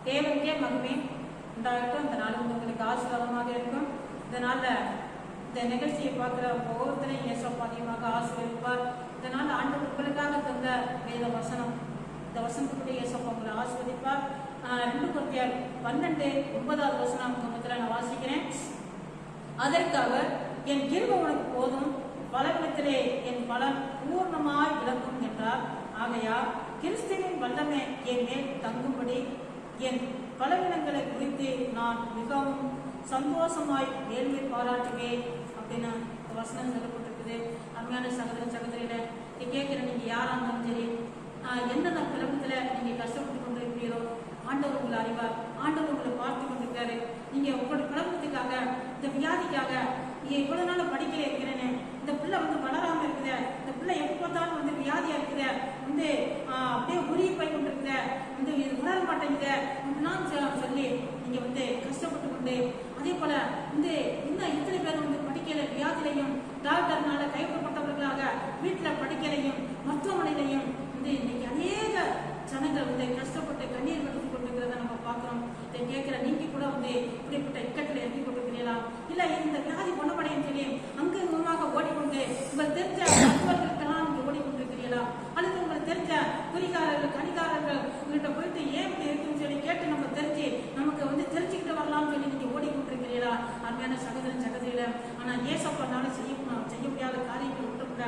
தேவனுக்கே மகிமை உண்டாகட்டும். இந்த நாள் உங்களுக்கு ஆசீர்வாதமாக இருக்கும். இதனால இந்த நிகழ்ச்சியை பார்க்குற ஒவ்வொருத்தரையும் இயேசப்பா அதிகமாக ஆசீர்வதிப்பார். இதனால் ஆண்டவர் உங்களுக்காக தந்த வேத வசனம், இந்த வசனத்துக்குரிய இயேசப்பா உங்களை ஆசீர்வதிப்பார். 2 Corinthians 12:9 நான் வாசிக்கிறேன். அதற்கு அவர், என் கிருபை உனக்கு போதும், பலவீனத்திலே என் பலன் பூர்ணமாய் விளங்கும் என்றார். ஆகையால் கிறிஸ்துவின் வல்லமை என் மேல் தங்கும்படி என் பலவீனங்களை குறித்து நான் மிகவும் சந்தோஷமாய் வேள்வி பாராட்டுவேன் அப்படின்னு வசனம் சொல்லப்பட்டிருக்குது. அருமையான சகோதர சகோதரியில கேட்கிற நீங்க யாரா இருந்தாலும் சரி, எந்தெந்த பிறகுல நீங்க கஷ்டப்பட்டு கொண்டிருக்கிறீரோ ஆண்டவர் உங்களை அறிவார். ஆண்டவர் உங்களை பார்த்து கொண்டிருக்காரு. நீங்க உங்களோட குழப்பத்துக்காக, இந்த வியாதிக்காக, நீங்க இவ்வளவு நாள் படிக்கல இருக்கிறேன்னு, இந்த பிள்ளை வளராம இருக்குத, இந்த பிள்ளை எப்ப பார்த்தாலும் வியாதியா இருக்குத, அப்படியே உரிய போய் கொண்டு இருக்குத, இது உணர மாட்டேங்குத அப்படின்னா சொல்லி நீங்க கஷ்டப்பட்டு கொண்டு, அதே போல இன்னும் இத்தனை பேர் படிக்கல, வியாதிலையும் டாக்டர்னால கைவிடப்பட்டவர்களாக வீட்டுல படிக்கலையும் மருத்துவமனையிலையும் இன்னைக்கு அநேக ஜனங்கள் கஷ்டப்பட்டு கண்ணீர் வடித்து கொண்டிருக்கிறத நம்ம பார்க்கிறோம். இதை கேட்கிற நீங்க கூட இப்படிப்பட்ட இக்கட்டில் இறங்கி கொண்டிருக்கிறீங்களா? இல்ல இந்த வியாதி குணமடையும் சொல்லி அங்குமாக ஓடிக்கொண்டு உங்களுக்கு தெரிஞ்ச மருத்துவர்களுக்கெல்லாம் நீங்க ஓடிக்கொண்டிருக்கிறீங்களா? அல்லது உங்களுக்கு தெரிஞ்ச குறிகாரர்கள் கணிகாரர்கள் உங்கள்கிட்ட போயிட்டு ஏன் இப்படி இருக்குன்னு சொல்லி கேட்டு நம்ம தெரிஞ்சு நமக்கு தெரிஞ்சுக்கிட்டு வரலாம்னு சொல்லி நீங்க ஓடிக்கொண்டிருக்கிறீங்களா? அருமையான சகோதரன் சகோதரியில, ஆனா ஏசப்பனால செய்ய முடியாத காரியங்கள் விட்டுக்கூட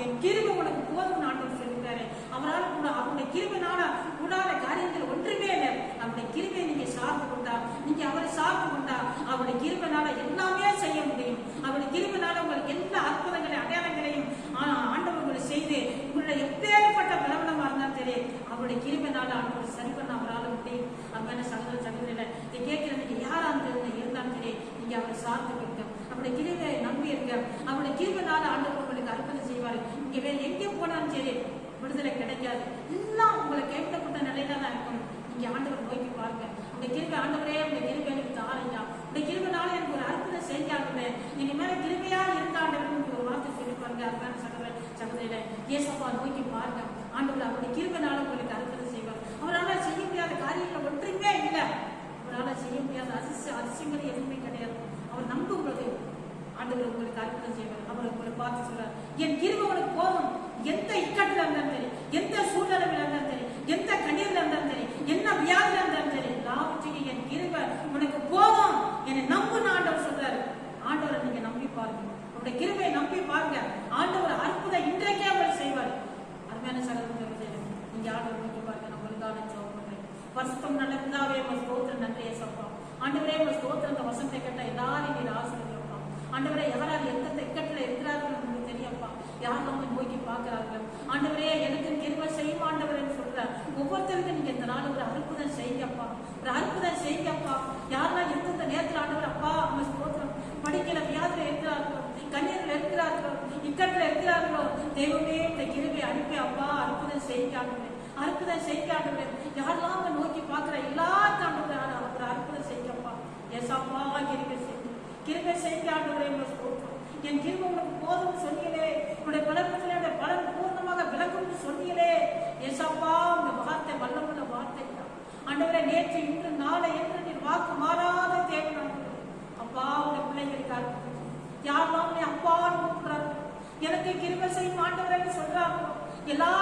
என் கிருபை உனக்கு போதும் ஆண்டவர் சொல்லியிருக்காரு. அவரால் கூட அவருடைய கிருபைனால கூடாத காரியங்கள் ஒன்றுமே இல்லை. அவருடைய கிருபையை நீங்க சார்ந்து கொண்டா, நீங்க அவரை சார்ந்து கொண்டா, அவருடைய கிருபைனால எல்லாமே செய்ய முடியும். அவருடைய கிருபைனால உங்களுக்கு எல்லா அற்புதங்களையும் அடையாளங்களையும் ஆண்டவர்களை செய்து உங்களுடைய எப்பேற்பட்ட பலவீனமா இருந்தாலும் சரி, அவருடைய கிருபைனால ஆண்டவர் சரி பண்ண அவரால் முடியும். அருமையான சகோதர சகோதரியில இதை கேட்கிற நீங்க யாரா இருந்தாலும் சரி, நீங்க அவரை சார்ந்து இருக்க, அவருடைய கிருபையை நம்பி இருக்க, அவருடைய கிருபைனால ஆண்டவர் உங்களுக்கு அற்புதம் செய்வாரு. நீங்க வேற எங்கே போனாலும் சரி விடுதலை கிடைக்காது. எல்லாம் உங்களை கைவிடப்பட்ட நிலையில தான் இருக்கும். நீங்க ஆண்டவர் நோக்கி பாருங்க. உங்க கிருபை ஆண்டவரே, உங்க கிருபை எனக்கு தாரையா, உங்க கிருபைனால எனக்கு ஒரு அற்புதம் செய்யாங்க, நீங்க மேல கிருபையா இருந்தாண்டவர்கள் ஒரு வார்த்தை சொல்லி பாருங்க. அதுதான் சகோதரியில ஏசப்பா நோக்கி பாருங்க. ஆண்டவர் அவருடைய கிருபைனால உங்களுக்கு அற்புதம் செய்வார். அவரால் செய்ய முடியாத காரியங்கள் ஒன்றுமே இல்லை. அவரால் செய்ய முடியாத அதிசயங்கள் எதுவுமே கிடையாது. அவர் நம்பும் பொழுது ஆண்டவர் உங்களுக்கு அற்புதம் செய்வார். அவர் உங்களை பார்த்து சொல்றார், என் கிருபை உனக்கு போதும். எந்த இக்கட்டுல இருந்தாலும் சரி, எந்த சூழ்நிலையில இருந்தாலும் சரி, எந்த கண்ணீர்ல இருந்தாலும் சரி, என்ன வியாதில இருந்தாலும் சரி, எல்லாவற்றையும் என் கிருபை உனக்கு போதும் என்னை நம்புன்னு ஆண்டவர் சொல்றாரு. ஆண்டவரை நீங்க நம்பி பாருங்க, உங்களுடைய கிருபையை நம்பி பாருங்க. ஆண்டவர் அற்புதம் இன்றைக்கே அவர் செய்வார். அருமையான சகோதரர்களே, நீங்க ஆண்டவர் நோக்கி பாருங்க. நான் உங்களுக்காக ஜெபம் பண்றேன். பரிசுத்தம் நல்ல பிதாவே, உங்க ஸ்தோத்திரம் நன்றி ஏசப்பா. ஆண்டவரே, உங்க ஸ்தோத்திரம் இந்த வசனத்தை கேட்ட எல்லாரையும் நீர் ஆசீர்வதிப்பா. ஆண்டவரே, யாரால் எந்த இக்கட்டுல இருக்கிறார்கள் உங்களுக்கு தெரியப்பா. யார் நம்ம நோக்கி பார்க்கிறார்கள். ஆண்டவரே, எனக்கு கிருபை செய்யும் ஆண்டவரேன்னு சொல்ற ஒவ்வொருத்தருக்கும் நீங்க இந்த நாள் ஒரு அற்புதம் செய்யப்பா, ஒரு அற்புதம் செய்யப்பா. யாரெல்லாம் எந்தெந்த நேரத்தில் ஆண்டவர் அப்பா அவங்க ஸ்தோத்திரம் படிக்கல, வியாதில இருக்கிறார்களோ, கண்ணீர்ல இருக்கிறார்களோ, இக்கட்டுல இருக்கிறார்களோ, தெய்வமே இந்த கிருபை அனுப்பி அப்பா அற்புதம் செய்யாடுவேன், அற்புதம் செய்யாடுவேன். யாரெல்லாம் அவங்க நோக்கி பார்க்கிற எல்லாருக்கும் ஆண்டவர் ஒரு அற்புதம் செய்யப்பா. ஏசாப்பா கிருபை செய்யாடுவரே ஸ்தோத்திரம். என் கிருபை உங்களுக்கு போதும் சொன்னீங்களே, உங்களுடைய பலத்திலே பலன் பூர்ணமாக விளக்கும் சொன்னீங்களே. ஏசப்பா, உங்க வார்த்தை வல்லமுள்ள வார்த்தை ஆண்டவரே, நேற்று இன்று நாளை என்று நீர் வாக்கு மாறாத தேவை. அப்பா, உங்க பிள்ளைகளுக்கு யாரெல்லாம் அப்பான்னு கூப்பிடுறாரு, எனக்கு கிருபை செய்யும் ஆண்டவரேன்னு சொல்றாங்க. எல்லா